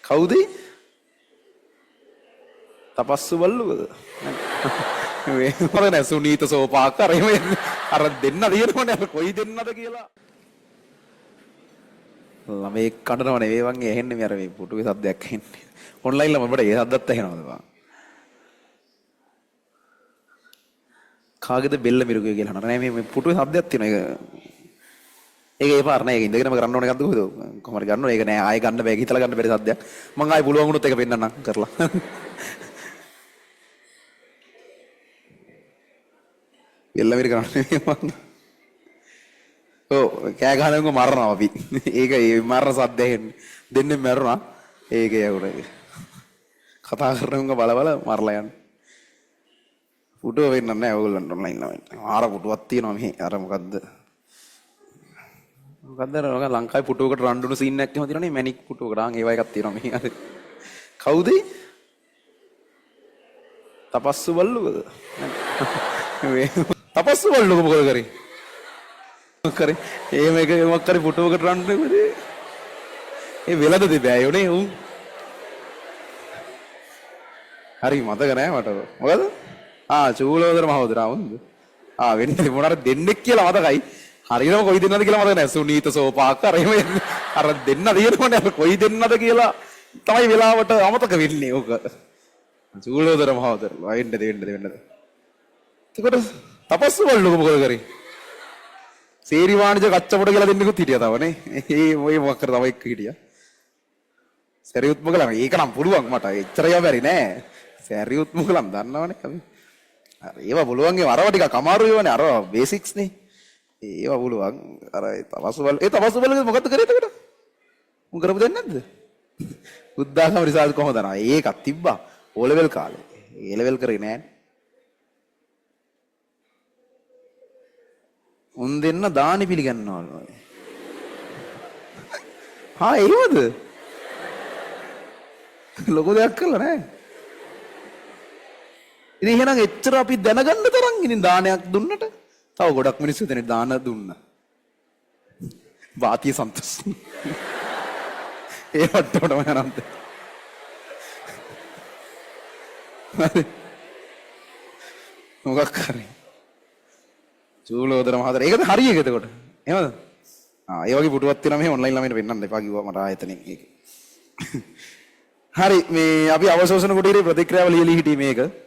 කවුද? තපස්සු බල්ලුවද? මේ මොකද සුනීත සෝපාකර අර දෙන්න දිනවනේ අර කොයි දෙන්නද කියලා. ළමයි කඩනව නෙවෙයි වගේ ඇහෙන්නේ මේ අර මේ පුටුවේ සද්දයක් ඇහෙන්නේ. ඔන්ලයින් ළම අපිට ඒ සද්දත් ඇහෙනවද බං? කාගේද බෙල්ල මිරුගේ කියලා නෑ මේ පුටුවේ සද්දයක් තියෙනවා ඒක ඒ පාර නෑ ඒක ඉඳගෙනම කරන්න ඕන එකක්ද කොහෙද කොහමද ගන්න ඕන ඒක නෑ ආයෙ ගන්න බෑ හිතලා ගන්න බැරි සද්දයක් මං ආයෙ පුළුවන් වුණොත් ඒක පෙන්නන්නම් කරලා බෙල්ල මිර කරන්නේ මං ඔව් කෑ ගහනකො මරනවා අපි ඒක ඒ මරන සද්ද ඇහෙන්නේ දෙන්නේ මැරුණා ඒක යවුනේ කතා කරනකො බල බල මරලා යන්නේ පුටුව වෙන්න නෑ ඕගොල්ලන්ට ඔන්ලයින් ළමයින්ට ආර පුටුවක් තියෙනවා මෙහි අර මොකද්ද මොකද්ද ලංකාවේ පුටුවකට රණ්ඩුණු සීන් එකක් එහෙම තියෙනවනේ මැනික් පුටුවකට ආන් ඒවා එකක් තියෙනවා මෙහි අර කවුද තපස්සු බල්ලුවද තපස්සු බල්ලුක මොකද කරේ කරේ එහෙම එක මොකක් කරේ පුටුවකට රණ්ඩුනේ ඒ වෙලද දෙබෑ යෝනේ උන් හරි මතක නෑ මට මොකද චූලෝදර මහෝදරා වුන්ද වෙන්නේ මොනාර දෙන්නෙක් කියලා මතකයි හරියම කොයි දෙන්නද කියලා මතක නෑ සුනීත සෝපාකර එහෙම අර දෙන්න දිනවනේ අර කොයි දෙන්නද කියලා තමයි වෙලාවට අමතක වෙන්නේ ඕක චූලෝදර මහෝදර වෙන්නද එතකොට තපස්සු වල්ලුක මොකද කරේ සේරි වාණිජ කච්චපොඩ කියලා දෙන්නෙකුත් හිටියා තවනේ ඒ ඔය මොකක් කර තව එක්ක හිටියා සරියුත් මොකලම ඒක නම් පුළුවන් මට එච්චර යව බැරි නෑ සරියුත් මොකලම් දන්නවනේ අපි ඒවා පුළුවන්ගේ අරව ටිකක් අමාරු ඒවානේ අර බේසික්ස් නේ ඒවා පුළුවන් අර තපස්සු බල මොකද්ද කරේ එතකොට උන් කරපු දෙන්නේ නැද්ද බුද්ධාගම රිසාල් කොහොමද නා ඒකක් තිබ්බා ඕ ලෙවල් කාලේ ඒ ලෙවල් කරේ නෑනේ උන් දෙන්න දානි පිළිගන්නවලු එහෙමද ලොකු දෙයක් කළා නෑ ඉතින් එහෙනම් එච්චර අපි දැනගන්න තරම් ඉතින් දානයක් දුන්නට තව ගොඩක් මිනිස්සු දෙනේ දාන දුන්නා. වාතිය සන්තෝෂ. ඒ වට්ටමම යනන්ත. මොකක් කරේ? චූලෝදර මහතර ඒකද හරියක එතකොට. එහෙමද? ඒ වගේ පුටුවක් තියෙනවා මෙහෙ ඔන්ලයින් ළමයින්ට පෙන්නන්න එපා කිව්වා මට ආයතනෙන් ඒක. හරි මේ අපි අවශෝෂණ කුටීරේ ප්‍රතික්‍රියාව ලියලි හිටියේ මේක.